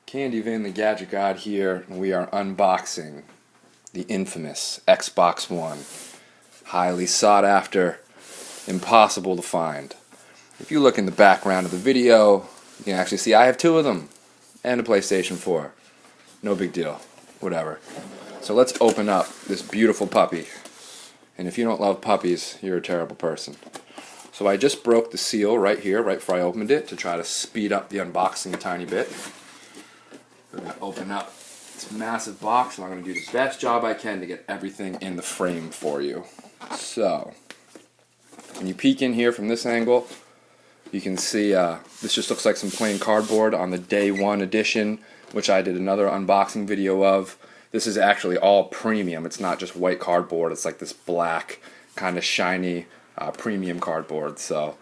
Candy Vin, the Gadget God here, and we are unboxing the infamous Xbox One. Highly sought after, impossible to find. If you look in the background of the video, you can actually see I have two of them, and a PlayStation 4. No big deal, whatever. So let's open up this beautiful puppy. And if you don't love puppies, you're a terrible person. So I just broke the seal right here, right before I opened it, to try to speed up the unboxing a tiny bit. We're going to open up this massive box, and I'm going to do the best job I can to get everything in the frame for you. So, when you peek in here from this angle, you can see this just looks like some plain cardboard on the Day 1 edition, which I did another unboxing video of. This is actually all premium. It's not just white cardboard. It's like this black, kind of shiny premium cardboard. So,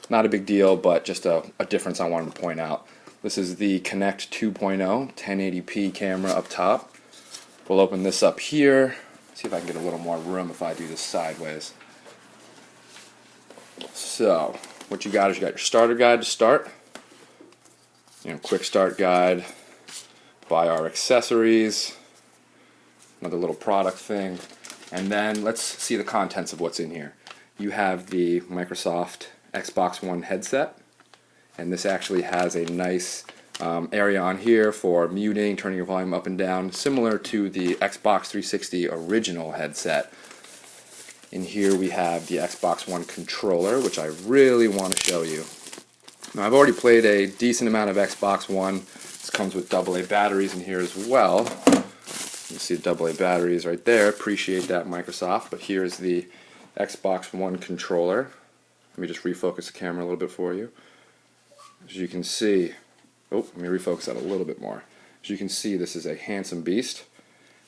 not a big deal, but just a difference I wanted to point out. This is the Kinect 2.0 1080p camera up top. We'll open this up here. See if I can get a little more room if I do this sideways. So, what you got is you got your starter guide to start. Quick start guide. Buy our accessories. Another little product thing. And then let's see the contents of what's in here. You have the Microsoft Xbox One headset. And this actually has a nice area on here for muting, turning your volume up and down, similar to the Xbox 360 original headset. In here we have the Xbox One controller, which I really want to show you. Now, I've already played a decent amount of Xbox One. This comes with AA batteries in here as well. You see the AA batteries right there. Appreciate that, Microsoft. But here's the Xbox One controller. Let me just refocus the camera a little bit for you. As you can see, let me refocus that a little bit more. As you can see, this is a handsome beast.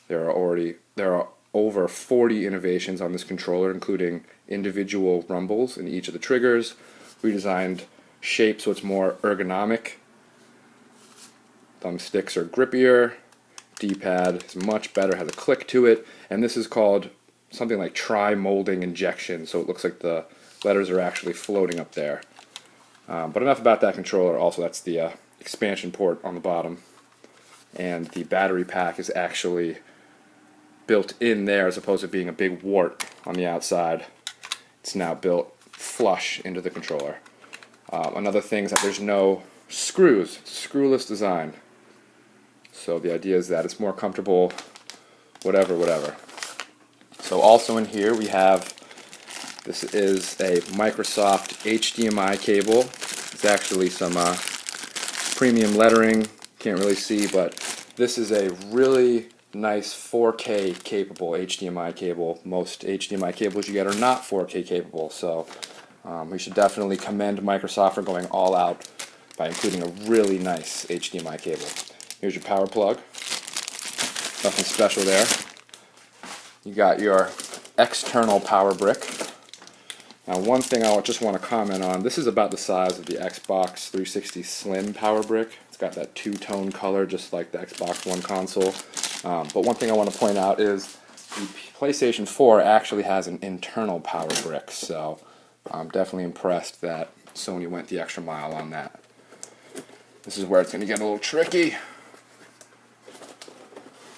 There are over 40 innovations on this controller, including individual rumbles in each of the triggers, redesigned shape so it's more ergonomic. Thumbsticks are grippier. D-pad is much better, has a click to it, and this is called something like tri-molding injection, so it looks like the letters are actually floating up there. But enough about that controller. Also, that's the expansion port on the bottom. And the battery pack is actually built in there as opposed to being a big wart on the outside. It's now built flush into the controller. Another thing is that there's no screws. It's a screwless design. So the idea is that it's more comfortable, whatever. So also in here we have, this is a Microsoft HDMI cable. It's actually some premium lettering, can't really see, but this is a really nice 4K capable HDMI cable. Most HDMI cables you get are not 4K capable, so we should definitely commend Microsoft for going all out by including a really nice HDMI cable. Here's your power plug. Nothing special there. You got your external power brick. Now, one thing I just want to comment on, this is about the size of the Xbox 360 Slim power brick. It's got that two-tone color just like the Xbox One console. But one thing I want to point out is the PlayStation 4 actually has an internal power brick, so I'm definitely impressed that Sony went the extra mile on that. This is where it's going to get a little tricky.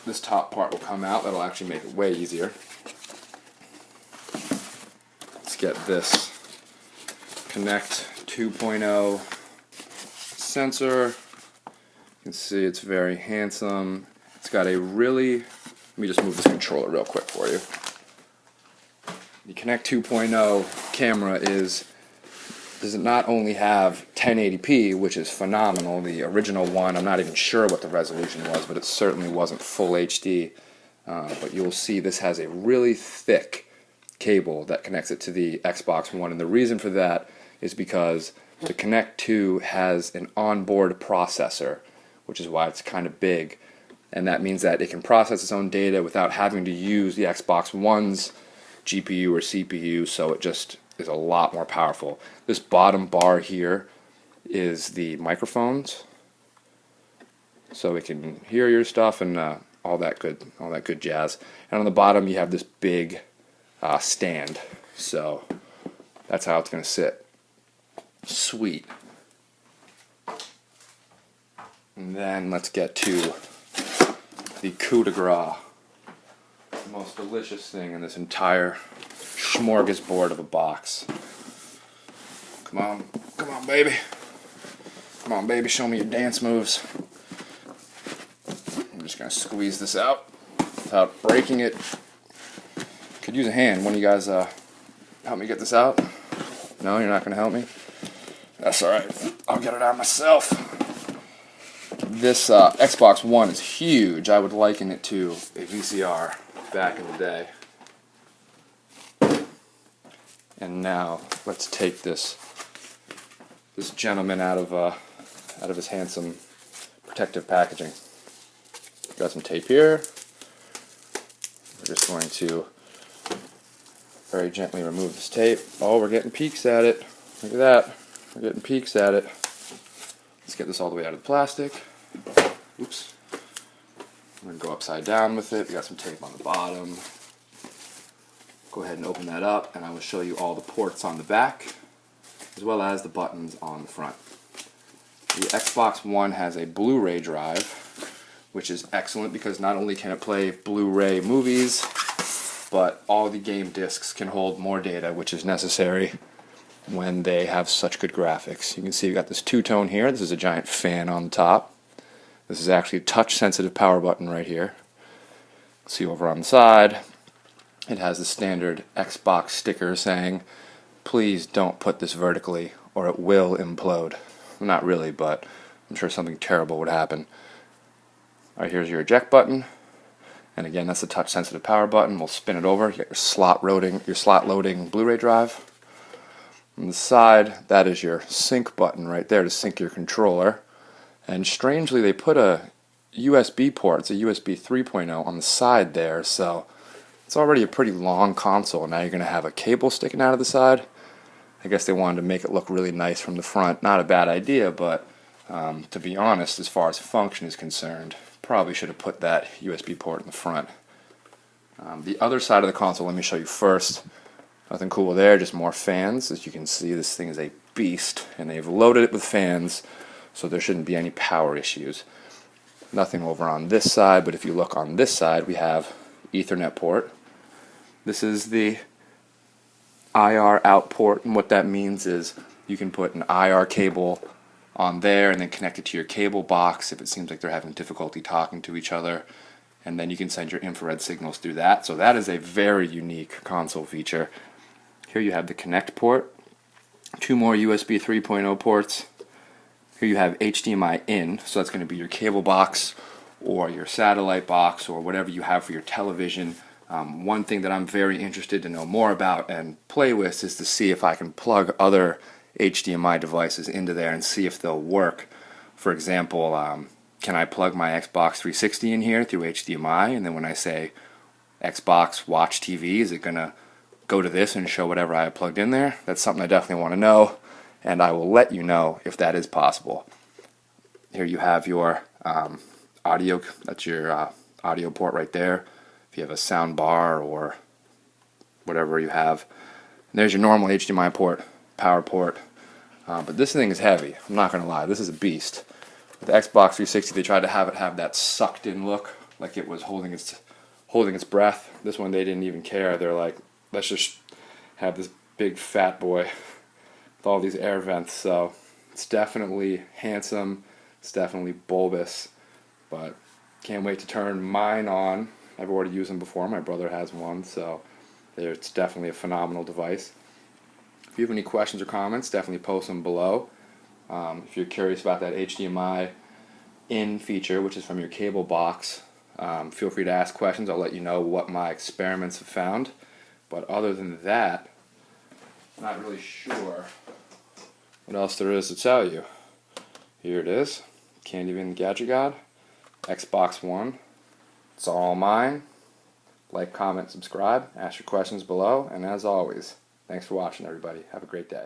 This top part will come out. That'll actually make it way easier. Get this Kinect 2.0 sensor. You can see it's very handsome. It's got a really, let me just move this controller real quick for you. The Kinect 2.0 camera does not only have 1080p, which is phenomenal. The original one, I'm not even sure what the resolution was, but it certainly wasn't full HD. But you'll see this has a really thick cable that connects it to the Xbox One, and the reason for that is because the Kinect 2 has an onboard processor, which is why it's kind of big, and that means that it can process its own data without having to use the Xbox One's GPU or CPU, so it just is a lot more powerful. This bottom bar here is the microphones, so it can hear your stuff and all that good jazz. And on the bottom you have this big stand, so that's how it's going to sit. Sweet. And then let's get to the coup de grace. The most delicious thing in this entire smorgasbord of a box. Come on, baby. Come on, baby, show me your dance moves. I'm just gonna squeeze this out without breaking it. Could use a hand. One of you guys help me get this out? No, you're not gonna help me? That's alright. I'll get it out myself. This Xbox One is huge. I would liken it to a VCR back in the day. And now let's take this gentleman out of his handsome protective packaging. Got some tape here. We're just going to very gently remove this tape. Oh, we're getting peeks at it. Look at that. We're getting peeks at it. Let's get this all the way out of the plastic. Oops. I'm going to go upside down with it. We got some tape on the bottom. Go ahead and open that up, and I will show you all the ports on the back, as well as the buttons on the front. The Xbox One has a Blu-ray drive, which is excellent because not only can it play Blu-ray movies, but all the game discs can hold more data, which is necessary when they have such good graphics. You can see we've got this two-tone here. This is a giant fan on the top. This is actually a touch-sensitive power button right here. See over on the side, it has the standard Xbox sticker saying, please don't put this vertically or it will implode. Not really, but I'm sure something terrible would happen. Alright, here's your eject button. And again, that's the touch-sensitive power button. We'll spin it over. You get your slot loading Blu-ray drive. On the side, that is your sync button right there to sync your controller. And strangely, they put a USB port, it's a USB 3.0 on the side there, so it's already a pretty long console. Now you're going to have a cable sticking out of the side. I guess they wanted to make it look really nice from the front. Not a bad idea, but to be honest, as far as function is concerned, probably should have put that USB port in the front. The other side of the console, let me show you first. Nothing cool there, just more fans. As you can see, this thing is a beast, and they've loaded it with fans, so there shouldn't be any power issues. Nothing over on this side, but if you look on this side, we have Ethernet port. This is the IR out port, and what that means is you can put an IR cable on there and then connect it to your cable box if it seems like they're having difficulty talking to each other, and then you can send your infrared signals through that. So that is a very unique console feature. Here you have the Kinect port, two more USB 3.0 ports. Here you have HDMI in, so that's going to be your cable box or your satellite box or whatever you have for your television. One thing that I'm very interested to know more about and play with is to see if I can plug other HDMI devices into there and see if they'll work. For example, can I plug my Xbox 360 in here through HDMI, and then when I say Xbox Watch TV, is it going to go to this and show whatever I have plugged in there? That's something I definitely want to know, and I will let you know if that is possible. Here you have your audio, that's your audio port right there. If you have a sound bar or whatever you have. And there's your normal HDMI port, power port. But this thing is heavy, I'm not going to lie, this is a beast. With the Xbox 360 they tried to have it have that sucked in look, like it was holding its breath. This one they didn't even care, they're like, let's just have this big fat boy with all these air vents. So it's definitely handsome, it's definitely bulbous, but can't wait to turn mine on. I've already used them before, my brother has one, so it's definitely a phenomenal device. If you have any questions or comments, definitely post them below. If you're curious about that HDMI in feature, which is from your cable box, feel free to ask questions. I'll let you know what my experiments have found. But other than that, I'm not really sure what else there is to tell you. Here it is, Candyman Gadget God, Xbox One. It's all mine. Like, comment, subscribe, ask your questions below, and as always, thanks for watching everybody. Have a great day.